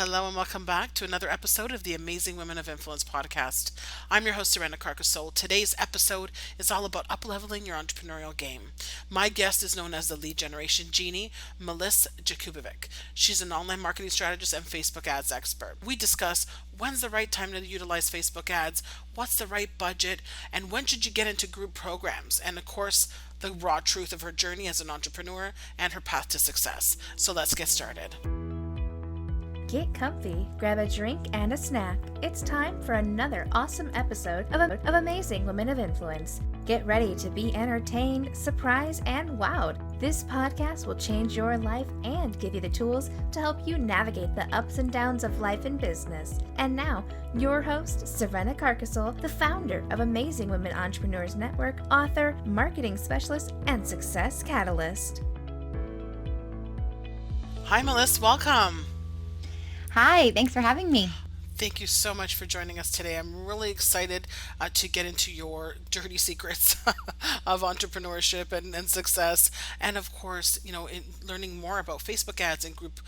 Hello and welcome back to another episode of the Amazing Women of Influence podcast. I'm your host, Serena Carcasole. Today's episode is all about upleveling your entrepreneurial game. My guest is known as the lead generation genie, Meliss Jakubovic. She's an online marketing strategist and Facebook ads expert. We discuss when's the right time to utilize Facebook ads, what's the right budget, and when should you get into group programs, and of course, the raw truth of her journey as an entrepreneur and her path to success. So let's get started. Get comfy, grab a drink and a snack. It's time for another awesome episode of Amazing Women of Influence. Get ready to be entertained, surprised, and wowed. This podcast will change your life and give you the tools to help you navigate the ups and downs of life and business. And now, your host, Serena Carcasole, the founder of Amazing Women Entrepreneurs Network, author, marketing specialist, and success catalyst. Hi, Meliss. Welcome. Hi, thanks for having me. Thank you so much for joining us today. I'm really excited to get into your dirty secrets of entrepreneurship and success, and of course, in learning more about Facebook ads and group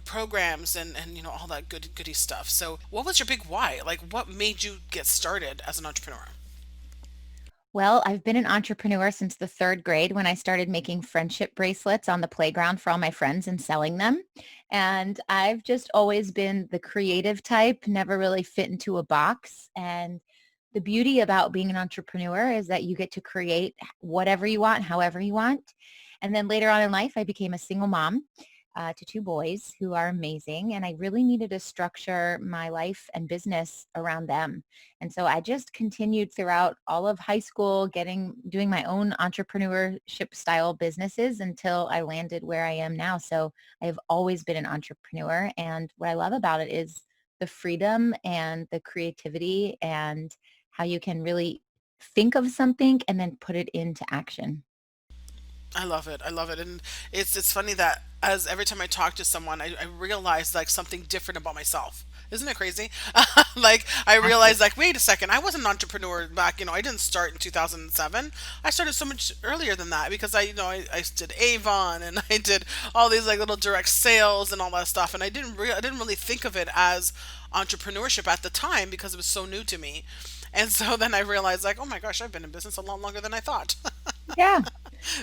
programs and all that goody stuff. So, what was your big why? Like, what made you get started as an entrepreneur? Well, I've been an entrepreneur since the third grade when I started making friendship bracelets on the playground for all my friends and selling them. And I've just always been the creative type, never really fit into a box. And the beauty about being an entrepreneur is that you get to create whatever you want, however you want. And then later on in life, I became a single mom to two boys who are amazing. And I really needed to structure my life and business around them. And so I just continued throughout all of high school, doing my own entrepreneurship style businesses until I landed where I am now. So I have always been an entrepreneur. And what I love about it is the freedom and the creativity and how you can really think of something and then put it into action. I love it. I love it. And it's funny that as every time I talk to someone, I realize like something different about myself. Isn't it crazy? Like I realized like, wait a second, I was an entrepreneur back, I didn't start in 2007. I started so much earlier than that because I did Avon and I did all these like little direct sales and all that stuff. And I didn't really think of it as entrepreneurship at the time because it was so new to me. And so then I realized like, oh my gosh, I've been in business a lot longer than I thought. Yeah.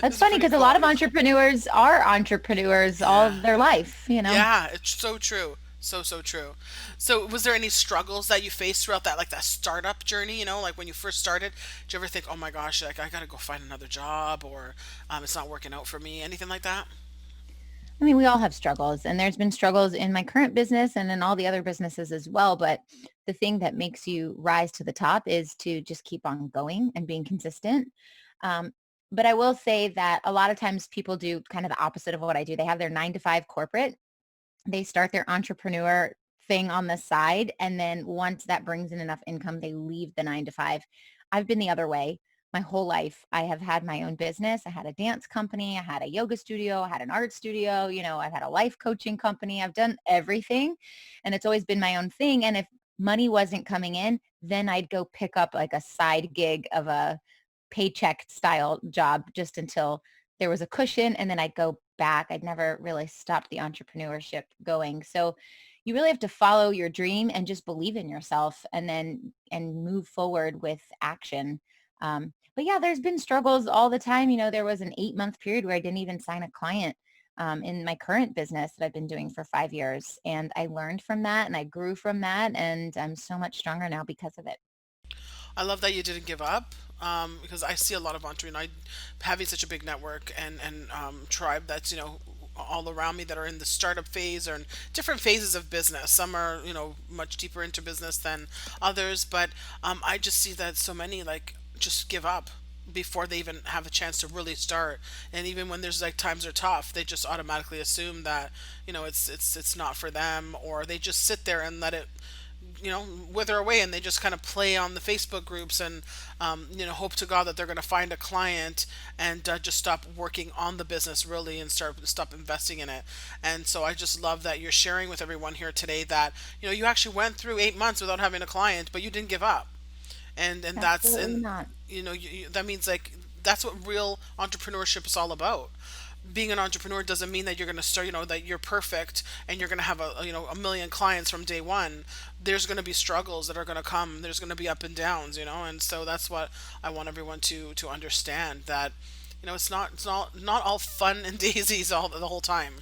That's This is funny pretty because a cool. lot of entrepreneurs are entrepreneurs all Yeah. of their life. Yeah, it's so true. So true. So was there any struggles that you faced throughout that like that startup journey, like when you first started? Did you ever think, "Oh my gosh, like I got to go find another job or it's not working out for me?" Anything like that? I mean, we all have struggles and there's been struggles in my current business and in all the other businesses as well. But the thing that makes you rise to the top is to just keep on going and being consistent. Um, but I will say that a lot of times people do kind of the opposite of what I do. They have their 9 to 5 corporate. They start their entrepreneur thing on the side. And then once that brings in enough income, they leave the 9 to 5. I've been the other way my whole life. I have had my own business. I had a dance company. I had a yoga studio. I had an art studio. I've had a life coaching company. I've done everything and it's always been my own thing. And if money wasn't coming in, then I'd go pick up like a side gig of a paycheck style job just until there was a cushion and then I'd go back. I'd never really stopped the entrepreneurship going. So you really have to follow your dream and just believe in yourself and move forward with action. But yeah, there's been struggles all the time. There was an 8-month period where I didn't even sign a client in my current business that I've been doing for 5 years. And I learned from that and I grew from that. And I'm so much stronger now because of it. I love that you didn't give up. Because I see a lot of entrepreneurs having such a big network and tribe that's all around me that are in the startup phase or in different phases of business. Some are much deeper into business than others, but I just see that so many like just give up before they even have a chance to really start. And even when there's like times are tough, they just automatically assume that it's not for them, or they just sit there and let it wither away, and they just kind of play on the Facebook groups and hope to God that they're going to find a client and just stop working on the business really and stop investing in it. And so I just love that you're sharing with everyone here today that you actually went through 8 months without having a client, but you didn't give up. And that's Absolutely and not. that means like that's what real entrepreneurship is all about. being an entrepreneur doesn't mean that you're going to start, that you're perfect and you're going to have a million clients from day one. There's going to be struggles that are going to come. There's going to be up and downs, and so that's what I want everyone to understand, that it's not all fun and daisies all the whole time.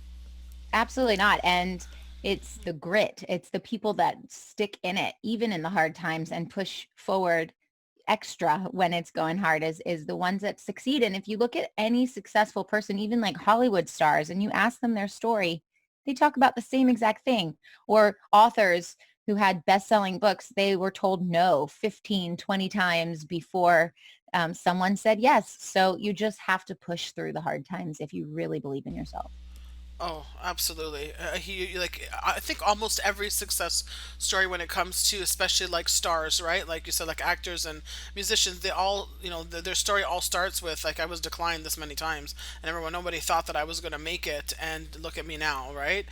Absolutely not. And it's the grit. It's the people that stick in it, even in the hard times, and push forward extra when it's going hard is the ones that succeed. And if you look at any successful person, even like Hollywood stars, and you ask them their story, they talk about the same exact thing. Or authors who had best-selling books, they were told no 15, 20 times before someone said yes. So you just have to push through the hard times if you really believe in yourself. Oh, absolutely. Like, I think almost every success story when it comes to, especially like stars, right? Like you said, like actors and musicians, they all, their story all starts with like, I was declined this many times, and nobody thought that I was going to make it, and look at me now, right?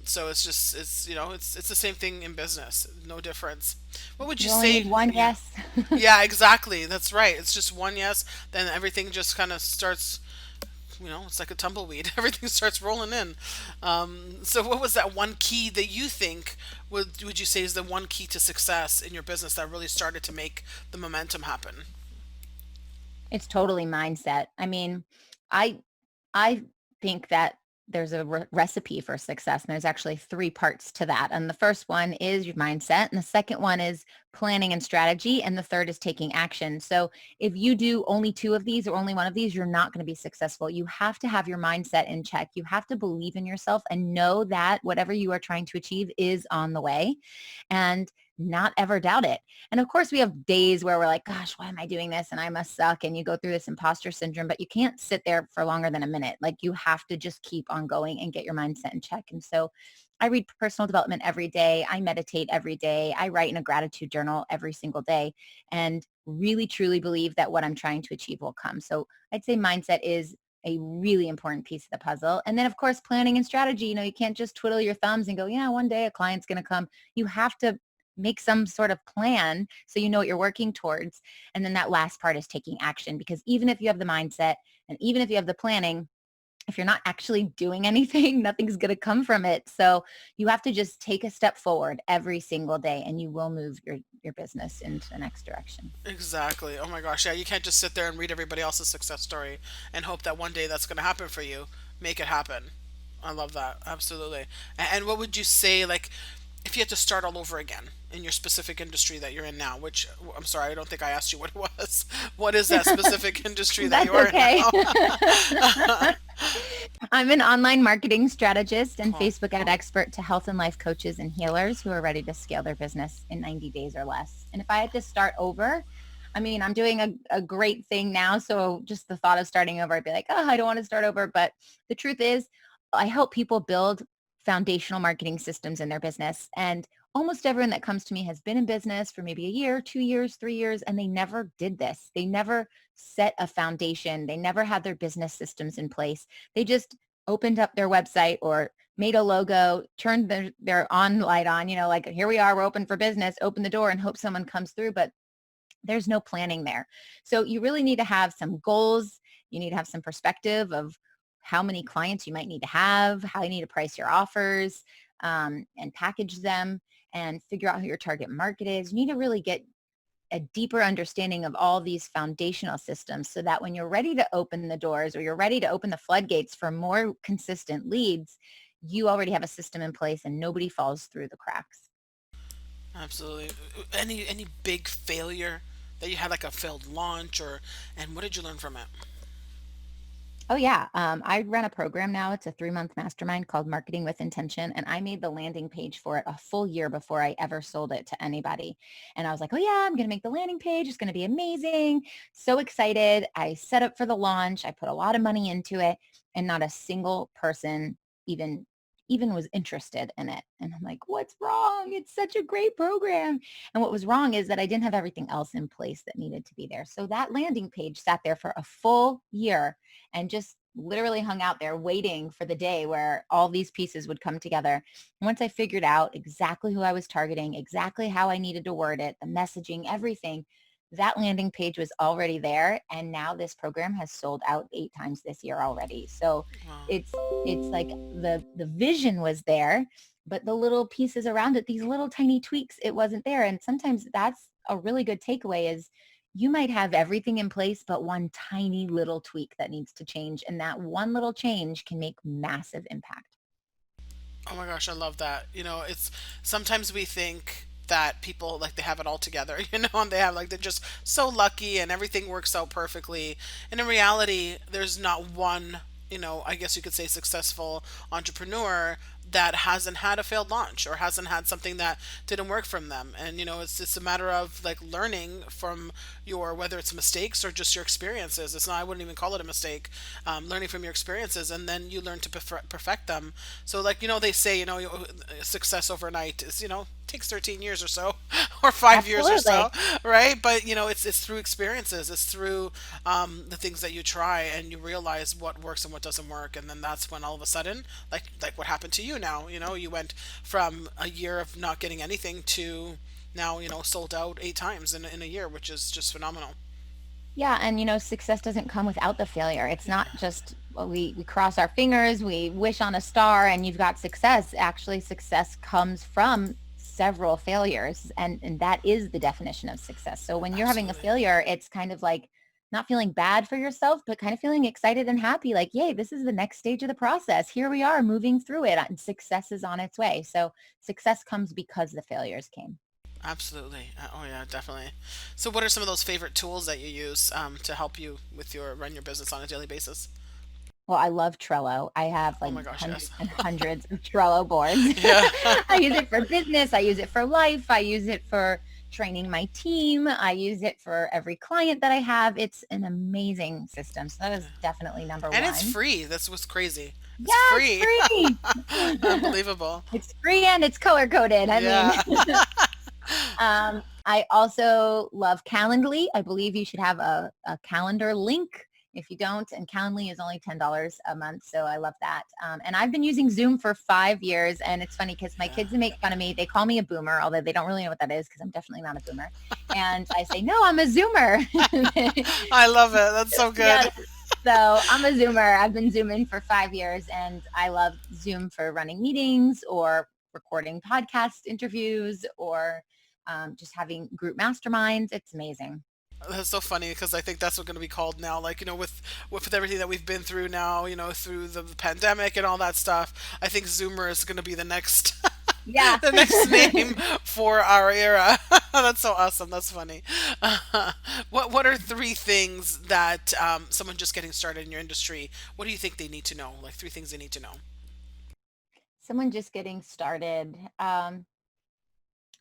So it's just, it's the same thing in business, no difference. What would you You only need say? one Yeah. yes. Yeah, exactly. That's right. It's just one yes, then everything just kind of starts, it's like a tumbleweed. Everything starts rolling in. So, what was that one key that you think would you say is the one key to success in your business that really started to make the momentum happen? It's totally mindset. I mean, I I think that there's a recipe for success, and there's actually three parts to that. And the first one is your mindset, and the second one is planning and strategy, and the third is taking action. So if you do only two of these or only one of these, you're not going to be successful. You have to have your mindset in check. You have to believe in yourself and know that whatever you are trying to achieve is on the way, and not ever doubt it. And of course, we have days where we're like, gosh, why am I doing this? And I must suck. And you go through this imposter syndrome, but you can't sit there for longer than a minute. Like, you have to just keep on going and get your mindset in check. And so I read personal development every day. I meditate every day. I write in a gratitude journal every single day, and really, truly believe that what I'm trying to achieve will come. So I'd say mindset is a really important piece of the puzzle. And then of course, planning and strategy. You can't just twiddle your thumbs and go, yeah, one day a client's going to come. You have to make some sort of plan so you know what you're working towards. And then that last part is taking action, because even if you have the mindset and even if you have the planning, if you're not actually doing anything, nothing's going to come from it. So you have to just take a step forward every single day, and you will move your business into the next direction. Exactly. Oh my gosh. Yeah, you can't just sit there and read everybody else's success story and hope that one day that's going to happen for you. Make it happen. I love that. Absolutely. And what would you say, like, if you had to start all over again in your specific industry that you're in now, which I'm sorry, I don't think I asked you what it was. What is that specific industry that you That's are in okay. now? I'm an online marketing strategist and Cool. Facebook ad expert to health and life coaches and healers who are ready to scale their business in 90 days or less. And if I had to start over, I mean, I'm doing a great thing now. So just the thought of starting over, I'd be like, oh, I don't want to start over. But the truth is, I help people build foundational marketing systems in their business. And almost everyone that comes to me has been in business for maybe a year, 2 years, 3 years, and they never did this. They never set a foundation. They never had their business systems in place. They just opened up their website or made a logo, turned their on light on, like, here we are, we're open for business, open the door and hope someone comes through. But there's no planning there. So you really need to have some goals. You need to have some perspective of how many clients you might need to have, how you need to price your offers, and package them, and figure out who your target market is. You need to really get a deeper understanding of all these foundational systems so that when you're ready to open the doors, or you're ready to open the floodgates for more consistent leads, you already have a system in place and nobody falls through the cracks. Absolutely. Any big failure that you had, like a failed launch, and what did you learn from it? Oh yeah. I run a program now. It's a 3-month mastermind called Marketing with Intention. And I made the landing page for it a full year before I ever sold it to anybody. And I was like, oh yeah, I'm going to make the landing page. It's going to be amazing. So excited. I set up for the launch. I put a lot of money into it, and not a single person even was interested in it. And I'm like, what's wrong? It's such a great program. And what was wrong is that I didn't have everything else in place that needed to be there. So that landing page sat there for a full year and just literally hung out there waiting for the day where all these pieces would come together. And once I figured out exactly who I was targeting, exactly how I needed to word it, the messaging, everything, That landing page was already there. And now this program has sold out 8 times this year already. So Wow. it's like the vision was there, but the little pieces around it, these little tiny tweaks, it wasn't there. And sometimes that's a really good takeaway is you might have everything in place, but one tiny little tweak that needs to change. And that one little change can make massive impact. Oh my gosh, I love that. It's sometimes we think that people like they have it all together, and they have like they're just so lucky and everything works out perfectly. And in reality, there's not one, I guess you could say successful entrepreneur that hasn't had a failed launch or hasn't had something that didn't work from them. And it's just a matter of like learning from your whether it's mistakes or just your experiences. It's not, I wouldn't even call it a mistake. Learning from your experiences, and then you learn to perfect them. So like they say, success overnight is takes 13 years or so or 5 years or so, Absolutely. right? But it's through experiences, it's through the things that you try and you realize what works and what doesn't work, and then that's when all of a sudden, like what happened to you now, you went from a year of not getting anything to now sold out 8 times in a year, which is just phenomenal. Yeah, and success doesn't come without the failure. It's Yeah, not just well, we cross our fingers, we wish on a star and you've got success. Actually, success comes from several failures, and that is the definition of success. So when you're having a absolutely. failure, it's kind of like not feeling bad for yourself, but kind of feeling excited and happy like, "Yay, this is the next stage of the process. Here we are moving through it and success is on its way." So success comes because the failures came. Absolutely. Oh yeah, definitely. So what are some of those favorite tools that you use to help you with your run your business on a daily basis? Well, I love Trello. I have Oh like my gosh, yes. hundreds and hundreds of Trello boards. Yeah. I use it for business. I use it for life. I use it for training my team. I use it for every client that I have. It's an amazing system. So that is definitely number And it's one. free. That's what's crazy. It's Yeah, it's free. free. Unbelievable. It's free and it's color coded. I mean, Yeah. I also love Calendly. I believe you should have a calendar link. If you don't, and Calendly is only $10 a month, so I love that. And I've been using Zoom for 5 years, and it's funny because my Yeah. kids make fun of me. They call me a boomer, although they don't really know what that is because I'm definitely not a boomer. And I say, no, I'm a Zoomer. I love it. That's so Yeah, good. so I'm a Zoomer. I've been Zooming for 5 years, and I love Zoom for running meetings or recording podcast interviews or just having group masterminds. It's amazing. That's so funny because I think that's what's going to be called now. Like with everything that we've been through now, through the pandemic and all that stuff. I think Zoomer is going to be the next Yeah. the next name for our era. That's so awesome. That's funny. What are three things that someone just getting started in your industry? What do you think they need to know? Like three things they need to know. Someone just getting started.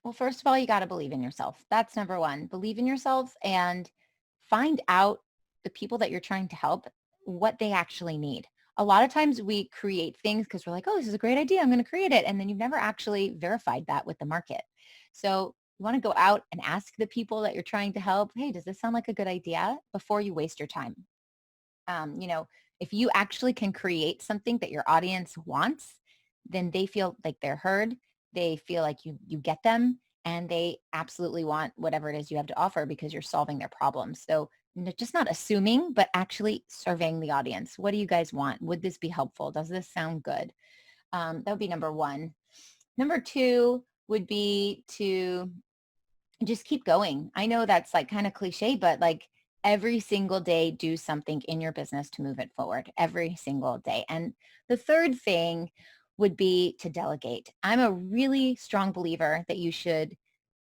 Well, first of all, you got to believe in yourself. That's number one. Believe in yourself and find out the people that you're trying to help, what they actually need. A lot of times we create things because we're like, oh, this is a great idea. I'm going to create it. And then you've never actually verified that with the market. So you want to go out and ask the people that you're trying to help, hey, does this sound like a good idea before you waste your time? Um, you know, if you actually can create something that your audience wants, then they feel like they're heard. They feel like you get them, and they absolutely want whatever it is you have to offer because you're solving their problems. So just not assuming, but actually surveying the audience. What do you guys want? Would this be helpful? Does this sound good? That would be number one. Number two would be to just keep going. I know that's like kind of cliche, but like every single day, do something in your business to move it forward every single day. And the third thing would be to delegate. I'm a really strong believer that you should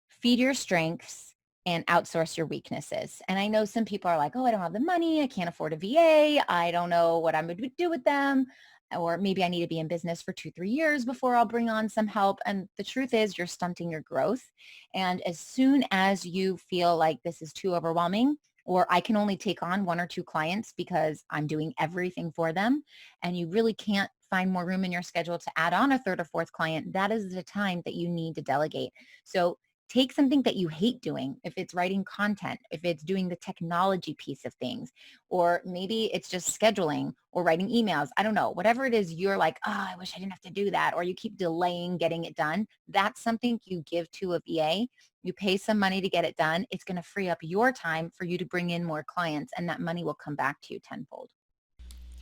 feed your strengths and outsource your weaknesses. And I know some people are like, oh, I don't have the money. I can't afford a VA. I don't know what I'm going to do with them. Or maybe I need to be in business for 2, 3 years before I'll bring on some help. And the truth is you're stunting your growth. And as soon as you feel like this is too overwhelming, or I can only take on 1 or 2 clients because I'm doing everything for them, and you really can't find more room in your schedule to add on a third or fourth client, that is the time that you need to delegate. So take something that you hate doing, if it's writing content, if it's doing the technology piece of things, or maybe it's just scheduling or writing emails. I don't know, whatever it is, you're like, oh, I wish I didn't have to do that. Or you keep delaying getting it done. That's something you give to a VA. You pay some money to get it done. It's going to free up your time for you to bring in more clients, and that money will come back to you tenfold.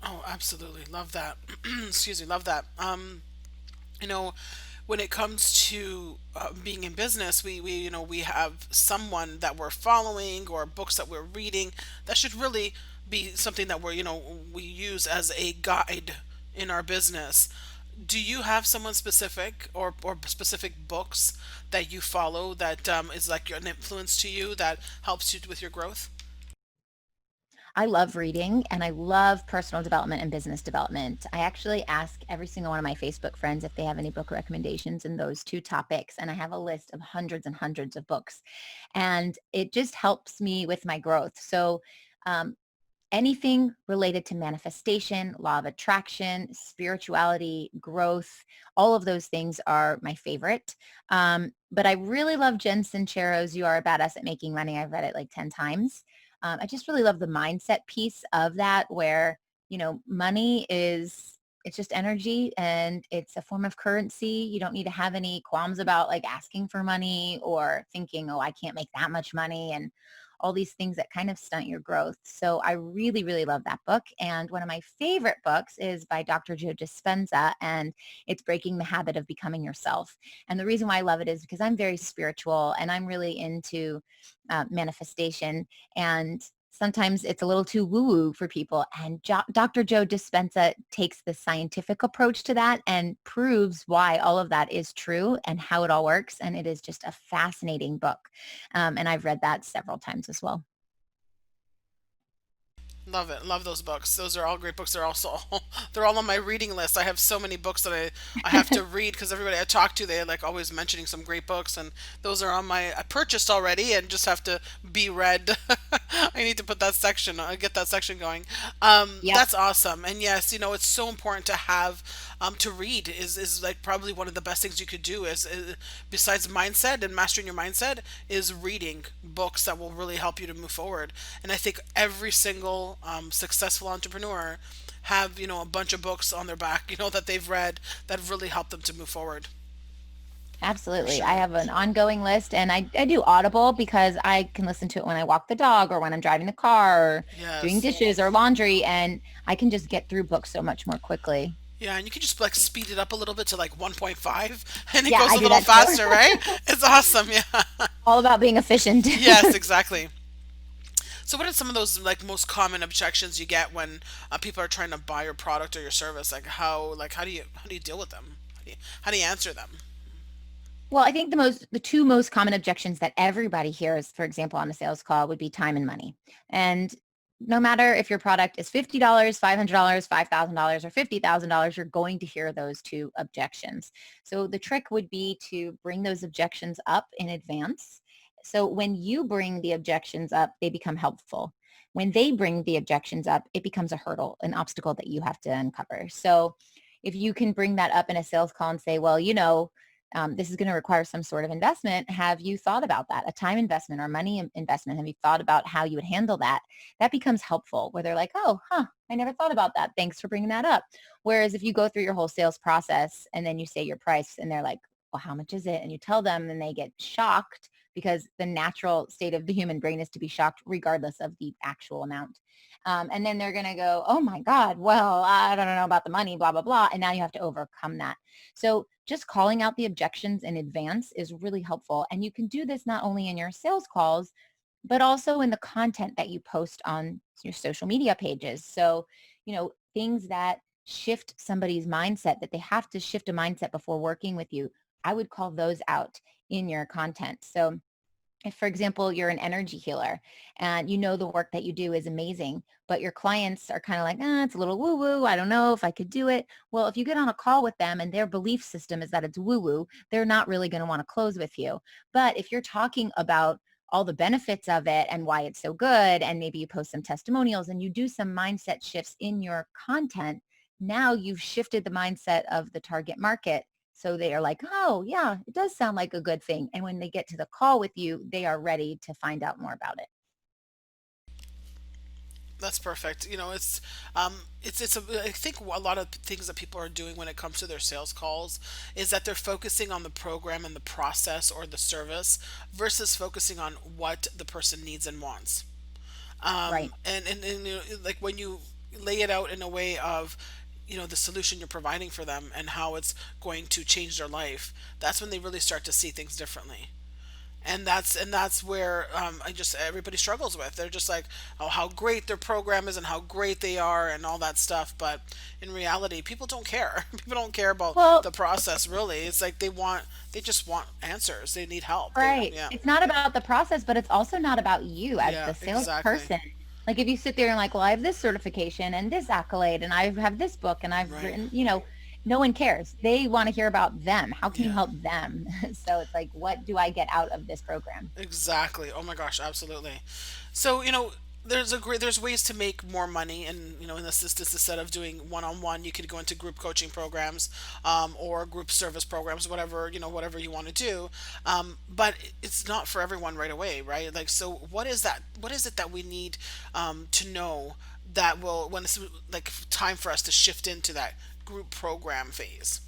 Oh, absolutely. Love that. Excuse me. Love that. You know, when it comes to being in business, we have someone that we're following or books that we're reading that should really be something that we use as a guide in our business. Do you have someone specific or specific books that you follow that is like an influence to you that helps you with your growth? I love reading and I love personal development and business development. I actually ask every single one of my Facebook friends if they have any book recommendations in those two topics. And I have a list of hundreds and hundreds of books. And it just helps me with my growth. So um, anything related to manifestation, law of attraction, spirituality, growth, all of those things are my favorite. But I really love Jen Sincero's You Are a Badass at Making Money. I've read it like 10 times. I just really love the mindset piece of that where, money it's just energy and it's a form of currency. You don't need to have any qualms about like asking for money or thinking, oh, I can't make that much money and all these things that kind of stunt your growth. So I really, really love that book. And one of my favorite books is by Dr. Joe Dispenza, and it's Breaking the Habit of Becoming Yourself. And the reason why I love it is because I'm very spiritual and I'm really into manifestation. And sometimes it's a little too woo-woo for people. And Dr. Joe Dispenza takes the scientific approach to that and proves why all of that is true and how it all works. And it is just a fascinating book. And I've read that several times as well. Love it. Love those books. Those are all great books. They're also they're all on my reading list. I have so many books that I have to read because everybody I talk to, they're like always mentioning some great books, and those are on my I purchased already and just have to be read. I need to put that section, get that section going. Yep, That's awesome. And yes, it's so important to have to read is like probably one of the best things you could do is besides mindset and mastering your mindset is reading books that will really help you to move forward. And I think every single successful entrepreneur have a bunch of books on their back that they've read that really help them to move forward for absolutely. I sure. have an ongoing list and I do Audible because I can listen to it when I walk the dog or when I'm driving the car or doing Yes. dishes or laundry. And I can just get through books so much more quickly. Yeah, and you can just like speed it up a little bit to like 1.5 and it Yeah, goes I a do little that too. faster, right? It's awesome. Yeah. All about being efficient. Yes, exactly. So what are some of those like most common objections you get when people are trying to buy your product or your service? How do you deal with them? How do you answer them? Well, I think the two most common objections that everybody hears, for example, on a sales call would be time and money. And no matter if your product is $50, $500, $5,000, or $50,000, you're going to hear those two objections. So the trick would be to bring those objections up in advance. So when you bring the objections up, they become helpful. When they bring the objections up, it becomes a hurdle, an obstacle that you have to uncover. So if you can bring that up in a sales call and say, well, this is going to require some sort of investment. Have you thought about that? A time investment or money investment? Have you thought about how you would handle that? That becomes helpful where they're like, oh, I never thought about that. Thanks for bringing that up. Whereas if you go through your whole sales process and then you say your price and they're like, well, how much is it? And you tell them and they get shocked because the natural state of the human brain is to be shocked regardless of the actual amount. And then they're going to go, oh my God, well, I don't know about the money, blah, blah, blah. And now you have to overcome that. So just calling out the objections in advance is really helpful. And you can do this not only in your sales calls, but also in the content that you post on your social media pages. So, things that shift somebody's mindset, that they have to shift a mindset before working with you, I would call those out in your content. So if, for example, you're an energy healer and the work that you do is amazing, but your clients are kind of like, it's a little woo-woo. I don't know if I could do it. Well, if you get on a call with them and their belief system is that it's woo-woo, they're not really going to want to close with you. But if you're talking about all the benefits of it and why it's so good, and maybe you post some testimonials and you do some mindset shifts in your content, now you've shifted the mindset of the target market So they are like, oh yeah, it does sound like a good thing. And when they get to the call with you, they are ready to find out more about it. That's perfect. I think a lot of things that people are doing when it comes to their sales calls is that they're focusing on the program and the process or the service versus focusing on what the person needs and wants. Right. And like when you lay it out in a way of the solution you're providing for them and how it's going to change their life, that's when they really start to see things differently. And that's where I just everybody struggles with. They're just like, oh, how great their program is and how great they are and all that stuff. But in reality, people don't care. People don't care about Well, the process. Really, it's like they just want answers. They need help. They right. Yeah, It's not about the process, but it's also not about you as yeah, the exactly. salesperson. Like if you sit there and like, well, I have this certification and this accolade and I have this book and I've Right. written, no one cares. They want to hear about them. How can you Yeah. help them? So it's like, what do I get out of this program? Exactly. Oh my gosh, absolutely. So, there's ways to make more money, and in this instead of doing one-on-one, you could go into group coaching programs, or group service programs, whatever, whatever you want to do. But it's not for everyone right away, right? Like, so what is that? What is it that we need to know that will when it's like time for us to shift into that group program phase?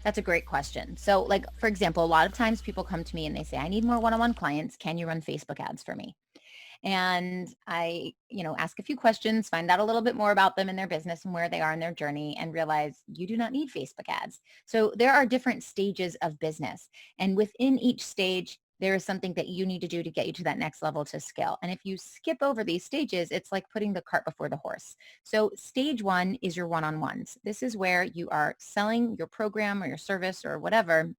That's a great question. So like, for example, a lot of times people come to me and they say, I need more one-on-one clients. Can you run Facebook ads for me? And I, ask a few questions, find out a little bit more about them and their business and where they are in their journey and realize you do not need Facebook ads. So there are different stages of business. And within each stage, there is something that you need to do to get you to that next level to scale. And if you skip over these stages, it's like putting the cart before the horse. So stage one is your one-on-ones. This is where you are selling your program or your service or whatever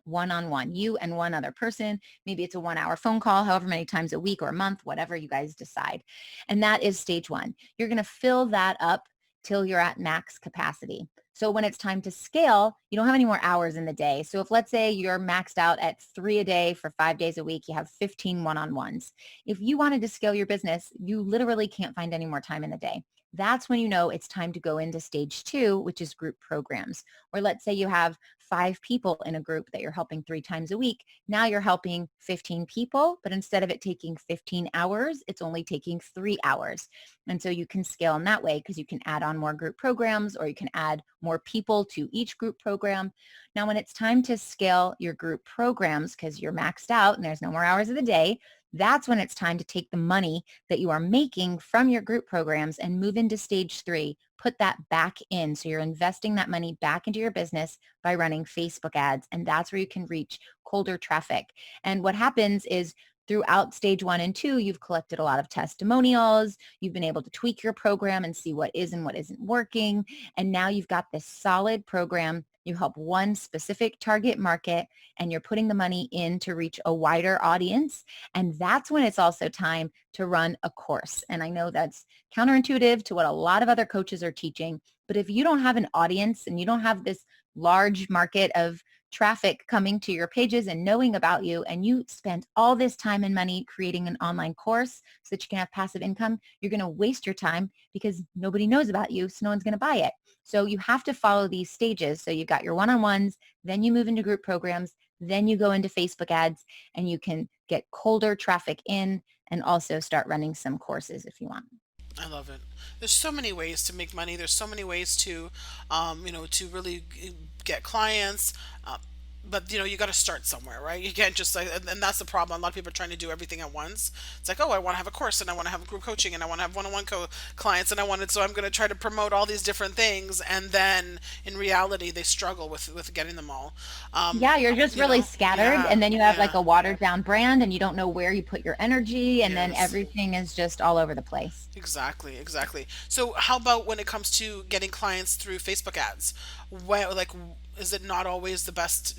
one-on-one, you and one other person. Maybe it's a 1 hour phone call, however many times a week or a month, whatever you guys decide. And that is stage one. You're going to fill that up till you're at max capacity. So when it's time to scale, you don't have any more hours in the day. So if let's say you're maxed out at 3 a day for 5 days a week, you have 15 one-on-ones. If you wanted to scale your business, you literally can't find any more time in the day. That's when you know it's time to go into stage two, which is group programs. Or let's say you have 5 people in a group that you're helping 3 times a week. Now you're helping 15 people, but instead of it taking 15 hours, it's only taking 3 hours. And so you can scale in that way because you can add on more group programs or you can add more people to each group program. Now, when it's time to scale your group programs because you're maxed out and there's no more hours of the day, that's when it's time to take the money that you are making from your group programs and move into stage three. Put that back in. So you're investing that money back into your business by running Facebook ads. And that's where you can reach colder traffic. And what happens is throughout stage one and two, you've collected a lot of testimonials. You've been able to tweak your program and see what is and what isn't working. And now you've got this solid program. You help one specific target market and you're putting the money in to reach a wider audience. And that's when it's also time to run a course. And I know that's counterintuitive to what a lot of other coaches are teaching. But if you don't have an audience and you don't have this large market of traffic coming to your pages and knowing about you, and you spend all this time and money creating an online course so that you can have passive income, you're going to waste your time because nobody knows about you, so no one's going to buy it. So you have to follow these stages. So you've got your one-on-ones, then you move into group programs, then you go into Facebook ads, and you can get colder traffic in and also start running some courses if you want. I love it. There's so many ways to make money. There's so many ways to really get clients. But you got to start somewhere, right? You can't just like, and that's the problem. A lot of people are trying to do everything at once. It's like, oh, I want to have a course, and I want to have group coaching, and I want to have one-on-one clients, and I want it. So I'm going to try to promote all these different things, and then in reality, they struggle with getting them all. Um, Yeah, you're just really scattered yeah, and then you have like yeah. a watered down brand and you don't know where you put your energy and then Yes. everything is just all over the place. Exactly, exactly. So, how about when it comes to getting clients through Facebook ads? Like, is it not always the best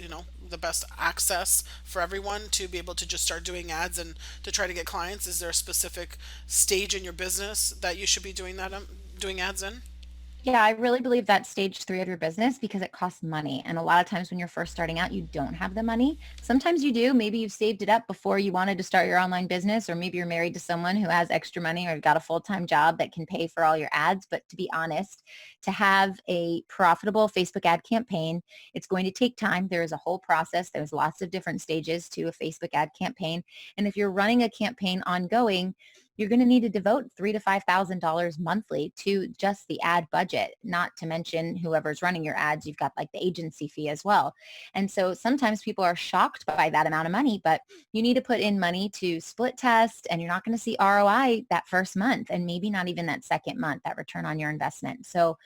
access for everyone to be able to just start doing ads and to try to get clients? Is there a specific stage in your business that you should be doing ads in? Yeah, I really believe that's stage 3 of your business because it costs money. And a lot of times when you're first starting out, you don't have the money. Sometimes you do. Maybe you've saved it up before you wanted to start your online business, or maybe you're married to someone who has extra money or got a full-time job that can pay for all your ads. But to be honest, to have a profitable Facebook ad campaign, it's going to take time. There is a whole process. There's lots of different stages to a Facebook ad campaign. And if you're running a campaign ongoing, you're going to need to devote $3,000 to $5,000 monthly to just the ad budget, not to mention whoever's running your ads. You've got like the agency fee as well. And so sometimes people are shocked by that amount of money, but you need to put in money to split test, and you're not going to see ROI that first month, and maybe not even that second month, that return on your investment. So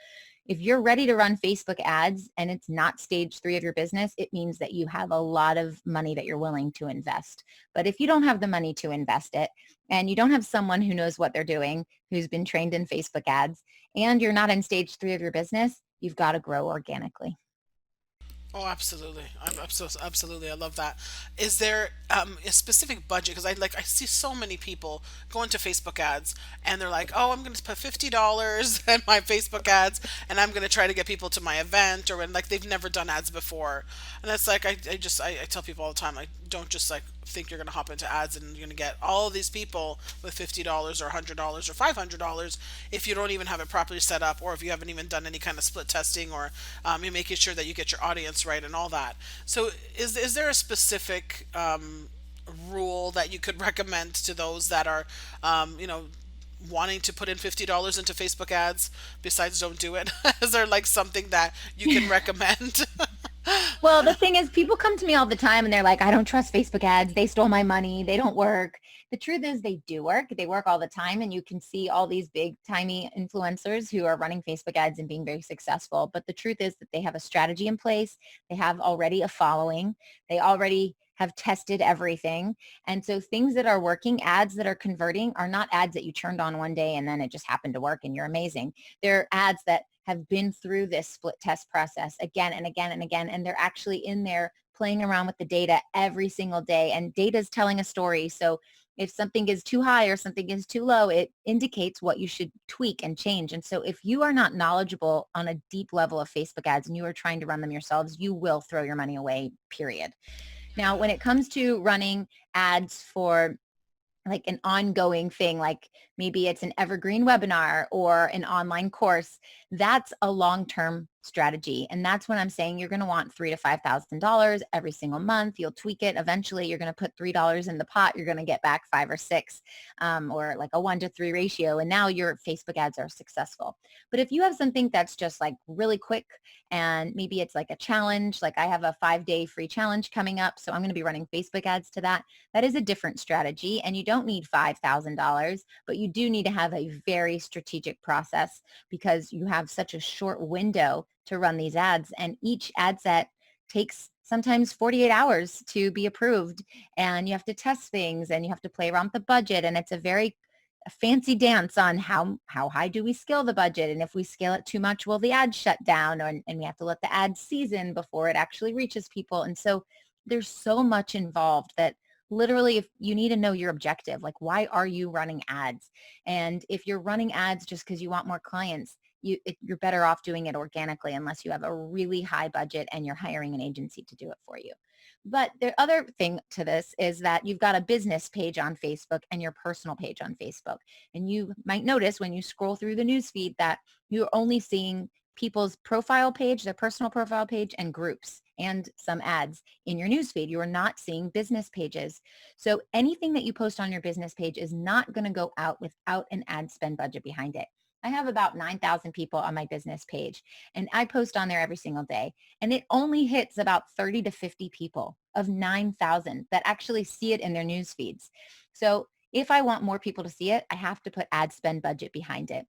if you're ready to run Facebook ads and it's not stage 3 of your business, it means that you have a lot of money that you're willing to invest. But if you don't have the money to invest it, and you don't have someone who knows what they're doing, who's been trained in Facebook ads, and you're not in stage 3 of your business, you've got to grow organically. Oh, absolutely. Absolutely. I love that. Is there a specific budget? Because I see so many people go into Facebook ads and they're like, "Oh, I'm going to put $50 in my Facebook ads, and I'm going to try to get people to my event," or when like they've never done ads before. And that's like I tell people all the time, like, don't just like think you're going to hop into ads and you're going to get all of these people with $50 or $100 or $500 if you don't even have it properly set up, or if you haven't even done any kind of split testing, or you're making sure that you get your audience right and all that. So is there a specific rule that you could recommend to those that are wanting to put in $50 into Facebook ads besides don't do it? Is there like something that you can recommend? Well, the thing is, people come to me all the time and they're like, I don't trust Facebook ads. They stole my money. They don't work. The truth is they do work. They work all the time. And you can see all these big timey influencers who are running Facebook ads and being very successful. But the truth is that they have a strategy in place. They have already a following. They already have tested everything. And so things that are working, ads that are converting, are not ads that you turned on one day and then it just happened to work and you're amazing. They're ads that have been through this split test process again and again and again. And they're actually in there playing around with the data every single day. And data is telling a story. So if something is too high or something is too low, it indicates what you should tweak and change. And so if you are not knowledgeable on a deep level of Facebook ads and you are trying to run them yourselves, you will throw your money away, period. Now, when it comes to running ads for like an ongoing thing, like maybe it's an evergreen webinar or an online course, that's a long-term strategy. And that's when I'm saying you're going to want $3,000 to $5,000 every single month. You'll tweak it. Eventually, you're going to put $3 in the pot. You're going to get back 5 or 6, or like a 1-to-3 ratio. And now your Facebook ads are successful. But if you have something that's just like really quick, and maybe it's like a challenge, like I have a 5-day free challenge coming up, so I'm going to be running Facebook ads to that. That is a different strategy, and you don't need $5,000, but you do need to have a very strategic process because you have such a short window to run these ads, and each ad set takes sometimes 48 hours to be approved, and you have to test things and you have to play around with the budget, and it's a very fancy dance on how high do we scale the budget, and if we scale it too much, will the ad shut down, and we have to let the ad season before it actually reaches people. And so there's so much involved that literally, if you need to know your objective, like why are you running ads? And if you're running ads just because you want more clients, you're better off doing it organically unless you have a really high budget and you're hiring an agency to do it for you. But the other thing to this is that you've got a business page on Facebook and your personal page on Facebook. And you might notice when you scroll through the news feed that you're only seeing people's profile page, their personal profile page, and groups and some ads in your newsfeed. You are not seeing business pages. So anything that you post on your business page is not going to go out without an ad spend budget behind it. I have about 9,000 people on my business page, and I post on there every single day, and it only hits about 30 to 50 people of 9,000 that actually see it in their news feeds. So if I want more people to see it, I have to put ad spend budget behind it.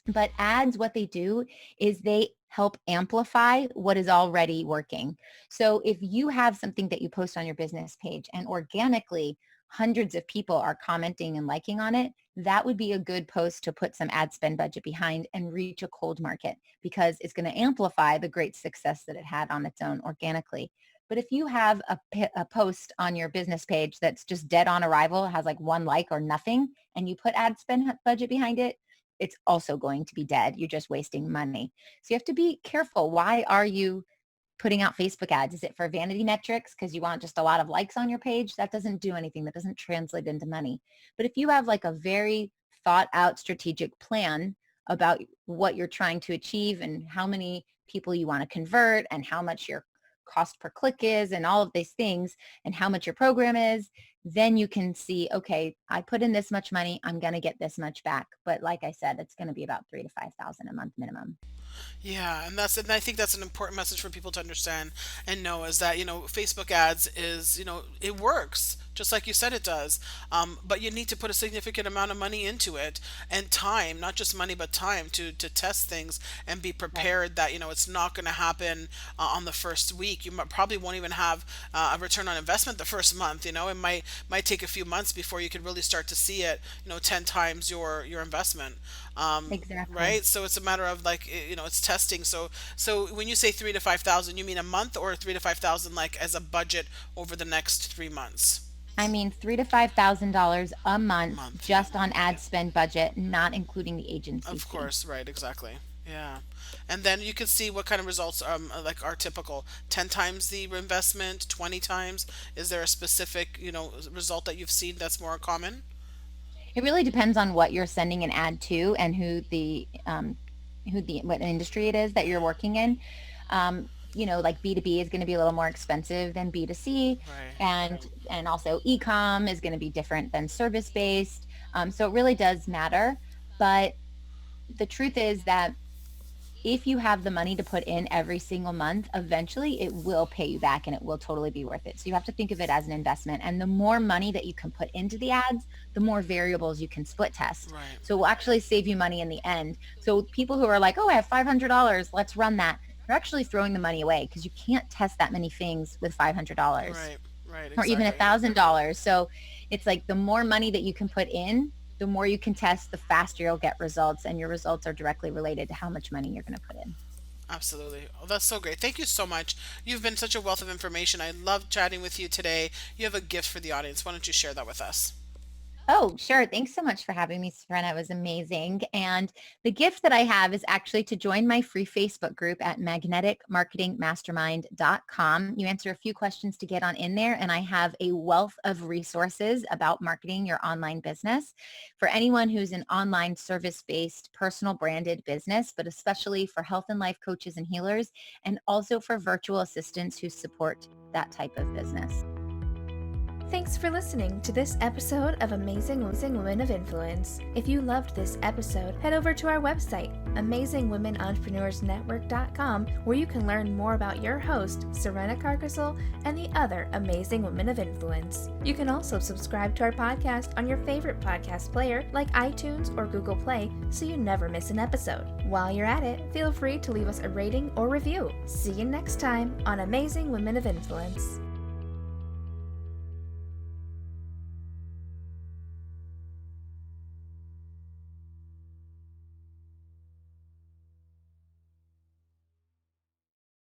But ads, what they do is they help amplify what is already working. So if you have something that you post on your business page and organically hundreds of people are commenting and liking on it, that would be a good post to put some ad spend budget behind and reach a cold market because it's going to amplify the great success that it had on its own organically. But if you have a post on your business page that's just dead on arrival, has like 1 like or nothing, and you put ad spend budget behind it, it's also going to be dead. You're just wasting money. So you have to be careful. Why are you putting out Facebook ads? Is it for vanity metrics because you want just a lot of likes on your page? That doesn't do anything. That doesn't translate into money. But if you have like a very thought out strategic plan about what you're trying to achieve and how many people you want to convert and how much your cost per click is and all of these things and how much your program is, then you can see, okay, I put in this much money, I'm going to get this much back. But like I said, it's going to be about 3,000 to 5,000 a month minimum. Yeah, and I think that's an important message for people to understand and know is that, Facebook ads is, it works just like you said it does. But you need to put a significant amount of money into it and time, not just money, but time to test things and be Right. prepared that, it's not going to happen on the first week. Probably won't even have a return on investment the first month. It might take a few months before you can really start to see it, 10 times your investment. Exactly. Right? So it's a matter of like it's testing. So when you say 3 to 5 thousand, you mean a month or 3 to 5 thousand like as a budget over the next 3 months? I mean, $3,000 to $5,000 a A month month, yeah, just on yeah. ad spend budget, not including the agency Of fee. course, right, exactly. Yeah. And then you can see what kind of results like are typical. 10 times the investment, 20 times. Is there a specific, result that you've seen that's more common? It really depends on what you're sending an ad to and what industry it is that you're working in. Like B2B is going to be a little more expensive than B2C, Right. and also e-com is going to be different than service based. So it really does matter. But the truth is that if you have the money to put in every single month, eventually it will pay you back and it will totally be worth it. So you have to think of it as an investment. And the more money that you can put into the ads, the more variables you can split test. Right. So it will actually save you money in the end. So people who are like, oh, I have $500, let's run that. You're actually throwing the money away because you can't test that many things with $500 Right. Right, or even exactly. $1,000. So it's like the more money that you can put in, the more you can test, the faster you'll get results. And your results are directly related to how much money you're going to put in. Absolutely. Oh, that's so great. Thank you so much. You've been such a wealth of information. I love chatting with you today. You have a gift for the audience. Why don't you share that with us? Oh, sure. Thanks so much for having me, Serena. It was amazing. And the gift that I have is actually to join my free Facebook group at magneticmarketingmastermind.com. You answer a few questions to get on in there, and I have a wealth of resources about marketing your online business for anyone who's an online service-based, personal branded business, but especially for health and life coaches and healers, and also for virtual assistants who support that type of business. Thanks for listening to this episode of Amazing Women of Influence. If you loved this episode, head over to our website, amazingwomenentrepreneursnetwork.com, where you can learn more about your host, Serena Carcasole, and the other amazing women of influence. You can also subscribe to our podcast on your favorite podcast player like iTunes or Google Play so you never miss an episode. While you're at it, feel free to leave us a rating or review. See you next time on Amazing Women of Influence.